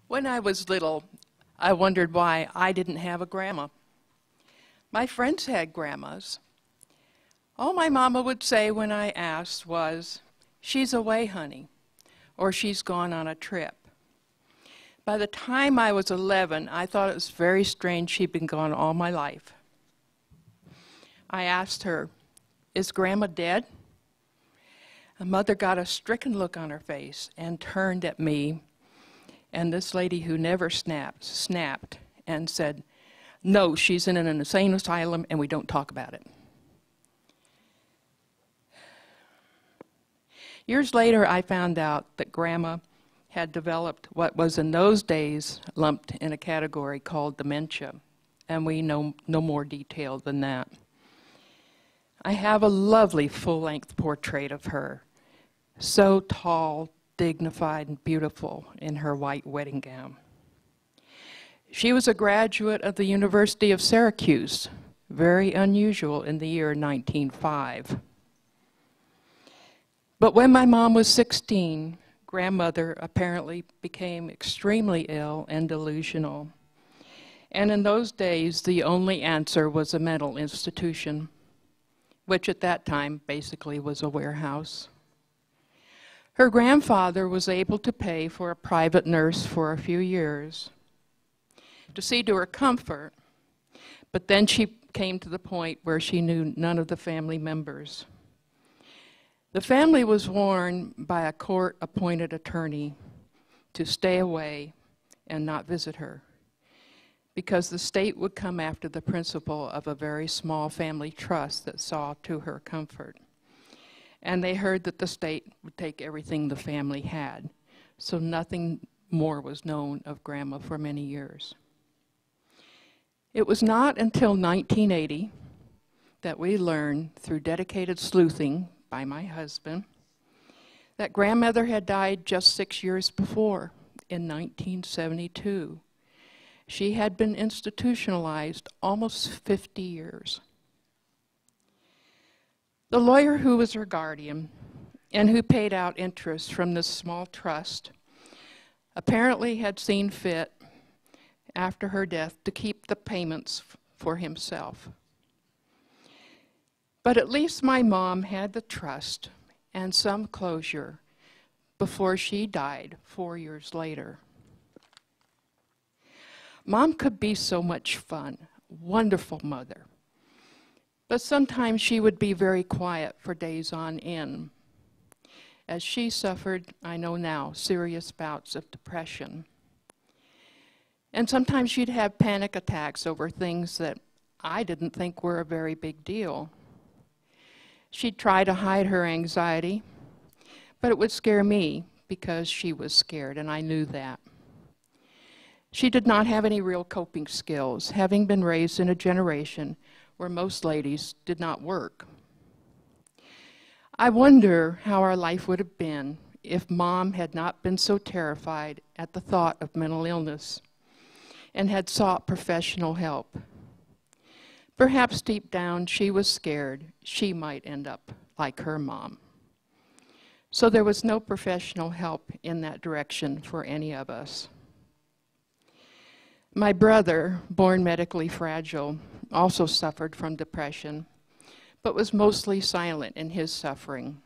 When I was little, I wondered why I didn't have a grandma. My friends had grandmas. All my mama would say when I asked was, "She's away, honey," or "She's gone on a trip." By the time I was 11, I thought it was very strange she'd been gone all my life. I asked her, "Is Grandma dead?" A mother got a stricken look on her face and turned at me, and this lady who never snapped and said, "No, she's in an insane asylum and we don't talk about it." Years later, I found out that Grandma had developed what was in those days lumped in a category called dementia, and we know no more detail than that. I have a lovely full-length portrait of her, so tall, dignified, and beautiful in her white wedding gown. She was a graduate of the University of Syracuse, very unusual in the year 1905. But when my mom was 16, grandmother apparently became extremely ill and delusional. And in those days, the only answer was a mental institution, which at that time basically was a warehouse. Her grandfather was able to pay for a private nurse for a few years to see to her comfort, but then she came to the point where she knew none of the family members. The family was warned by a court-appointed attorney to stay away and not visit her, because the state would come after the principal of a very small family trust that saw to her comfort. And they heard that the state would take everything the family had, so nothing more was known of Grandma for many years. It was not until 1980 that we learned, through dedicated sleuthing by my husband, that grandmother had died just 6 years before, in 1972. She had been institutionalized almost 50 years. The lawyer who was her guardian and who paid out interest from this small trust apparently had seen fit after her death to keep the payments for himself. But at least my mom had the trust and some closure before she died 4 years later. Mom could be so much fun, wonderful mother. But sometimes she would be very quiet for days on end, as she suffered, I know now, serious bouts of depression. And sometimes she'd have panic attacks over things that I didn't think were a very big deal. She'd try to hide her anxiety, but it would scare me because she was scared, and I knew that. She did not have any real coping skills, having been raised in a generation where most ladies did not work. I wonder how our life would have been if Mom had not been so terrified at the thought of mental illness and had sought professional help. Perhaps deep down she was scared she might end up like her mom. So there was no professional help in that direction for any of us. My brother, born medically fragile, also suffered from depression, but was mostly silent in his suffering.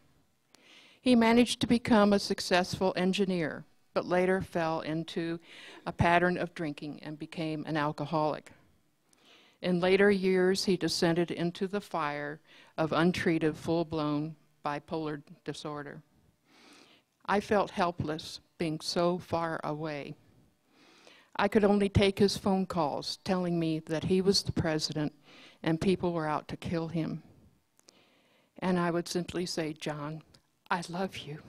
He managed to become a successful engineer, but later fell into a pattern of drinking and became an alcoholic. In later years, he descended into the fire of untreated, full-blown bipolar disorder. I felt helpless, being so far away. I could only take his phone calls telling me that he was the president and people were out to kill him. And I would simply say, "John, I love you."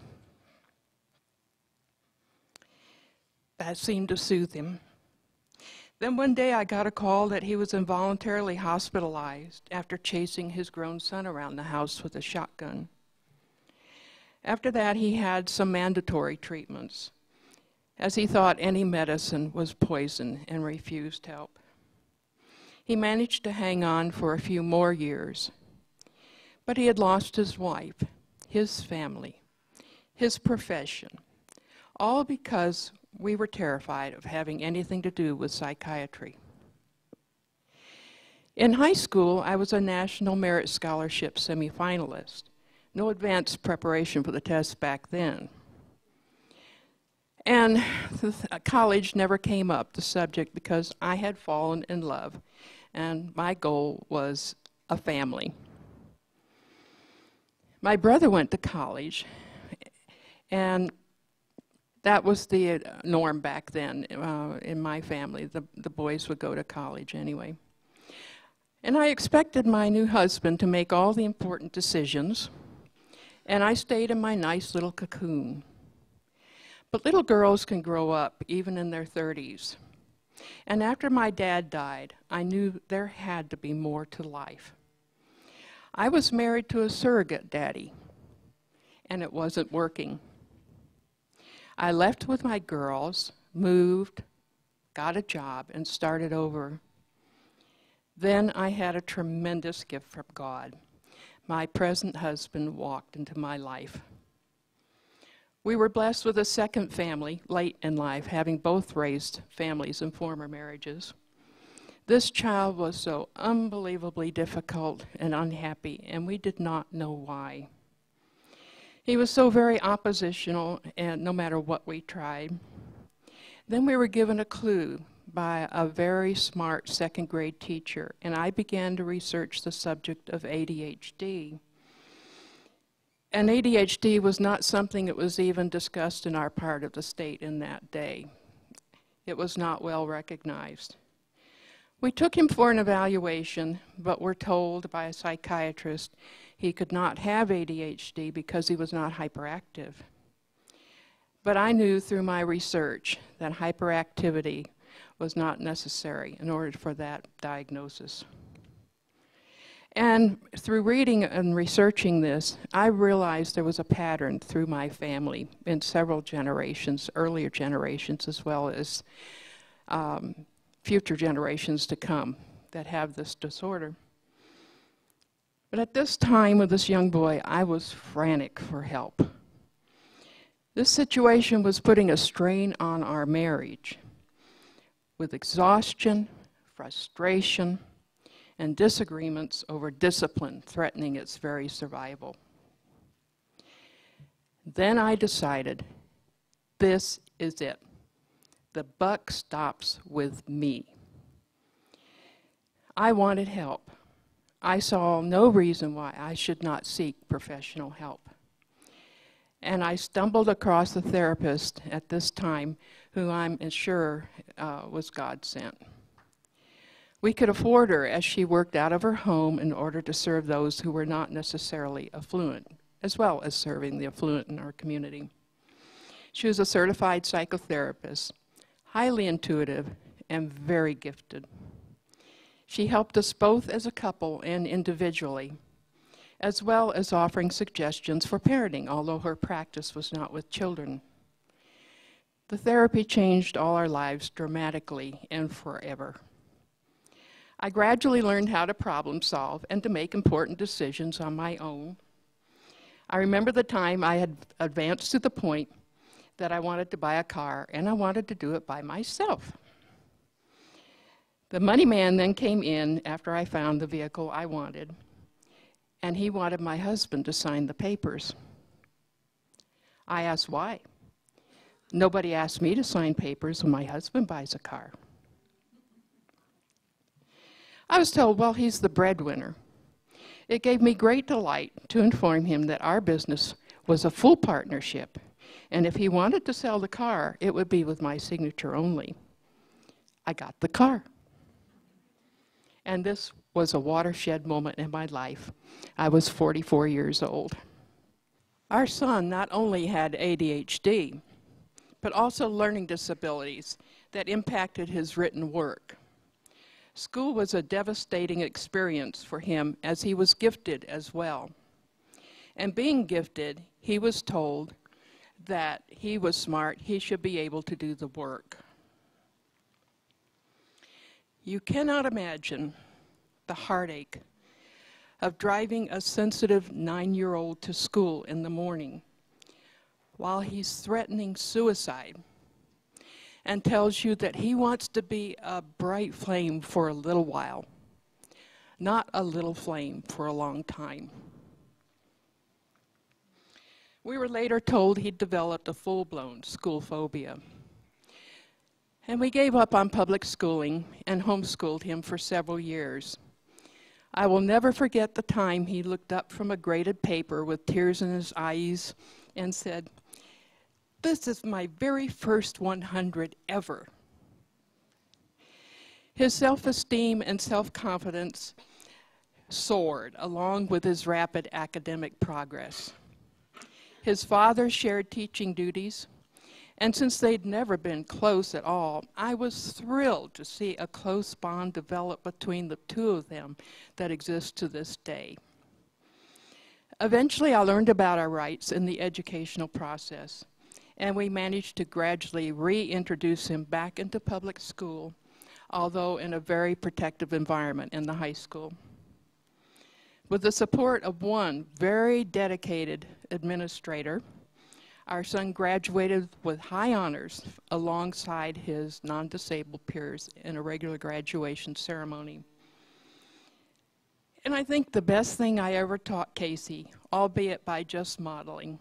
That seemed to soothe him. Then one day I got a call that he was involuntarily hospitalized after chasing his grown son around the house with a shotgun. After that, he had some mandatory treatments, as he thought any medicine was poison and refused help. He managed to hang on for a few more years, but he had lost his wife, his family, his profession, all because we were terrified of having anything to do with psychiatry. In high school, I was a National Merit Scholarship semifinalist. No advanced preparation for the test back then. And college never came up, the subject, because I had fallen in love, and my goal was a family. My brother went to college, and that was the norm back then in my family. The boys would go to college anyway. And I expected my new husband to make all the important decisions, and I stayed in my nice little cocoon. But little girls can grow up even in their 30s. And after my dad died, I knew there had to be more to life. I was married to a surrogate daddy, and it wasn't working. I left with my girls, moved, got a job, and started over. Then I had a tremendous gift from God. My present husband walked into my life. We were blessed with a second family late in life, having both raised families in former marriages. This child was so unbelievably difficult and unhappy, and we did not know why. He was so very oppositional, and no matter what we tried. Then we were given a clue by a very smart second grade teacher, and I began to research the subject of ADHD. And ADHD was not something that was even discussed in our part of the state in that day. It was not well recognized. We took him for an evaluation, but were told by a psychiatrist he could not have ADHD because he was not hyperactive. But I knew through my research that hyperactivity was not necessary in order for that diagnosis. And through reading and researching this, I realized there was a pattern through my family in several generations, earlier generations, as well as future generations to come that have this disorder. But at this time with this young boy, I was frantic for help. This situation was putting a strain on our marriage with exhaustion, frustration, and disagreements over discipline threatening its very survival. Then I decided, this is it. The buck stops with me. I wanted help. I saw no reason why I should not seek professional help. And I stumbled across a therapist at this time who I'm sure was God sent. We could afford her as she worked out of her home in order to serve those who were not necessarily affluent, as well as serving the affluent in our community. She was a certified psychotherapist, highly intuitive, and very gifted. She helped us both as a couple and individually, as well as offering suggestions for parenting, although her practice was not with children. The therapy changed all our lives dramatically and forever. I gradually learned how to problem solve and to make important decisions on my own. I remember the time I had advanced to the point that I wanted to buy a car, and I wanted to do it by myself. The money man then came in after I found the vehicle I wanted, and he wanted my husband to sign the papers. I asked why. Nobody asked me to sign papers when my husband buys a car. I was told, well, he's the breadwinner. It gave me great delight to inform him that our business was a full partnership, and if he wanted to sell the car, it would be with my signature only. I got the car. And this was a watershed moment in my life. I was 44 years old. Our son not only had ADHD, but also learning disabilities that impacted his written work. School was a devastating experience for him as he was gifted as well. And being gifted, he was told that he was smart, he should be able to do the work. You cannot imagine the heartache of driving a sensitive 9-year-old to school in the morning while he's threatening suicide and tells you that he wants to be a bright flame for a little while, not a little flame for a long time. We were later told he'd developed a full-blown school phobia. And we gave up on public schooling and homeschooled him for several years. I will never forget the time he looked up from a graded paper with tears in his eyes and said, "This is my very first 100 ever." His self-esteem and self-confidence soared along with his rapid academic progress. His father shared teaching duties, and since they'd never been close at all, I was thrilled to see a close bond develop between the two of them that exists to this day. Eventually, I learned about our rights in the educational process, and we managed to gradually reintroduce him back into public school, although in a very protective environment in the high school. With the support of one very dedicated administrator, our son graduated with high honors alongside his non-disabled peers in a regular graduation ceremony. And I think the best thing I ever taught Casey, albeit by just modeling,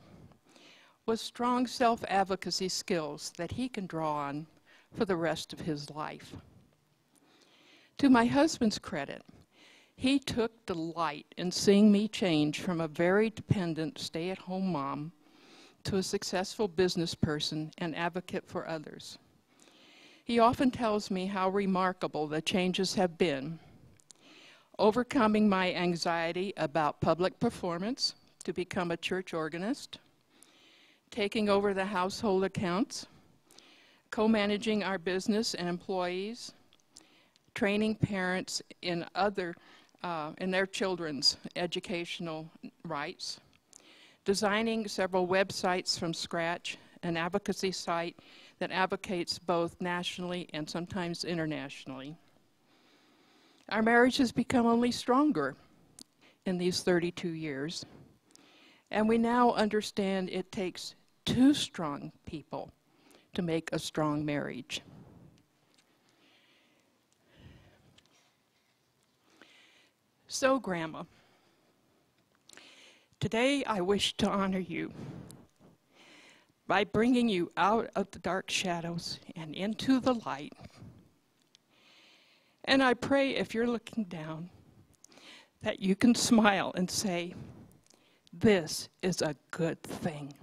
was strong self-advocacy skills that he can draw on for the rest of his life. To my husband's credit, he took delight in seeing me change from a very dependent stay-at-home mom to a successful business person and advocate for others. He often tells me how remarkable the changes have been, overcoming my anxiety about public performance to become a church organist, taking over the household accounts, co-managing our business and employees, training parents in their children's educational rights, designing several websites from scratch, an advocacy site that advocates both nationally and sometimes internationally. Our marriage has become only stronger in these 32 years, and we now understand it takes two strong people to make a strong marriage. So, Grandma, today I wish to honor you by bringing you out of the dark shadows and into the light. And I pray if you're looking down that you can smile and say, "This is a good thing."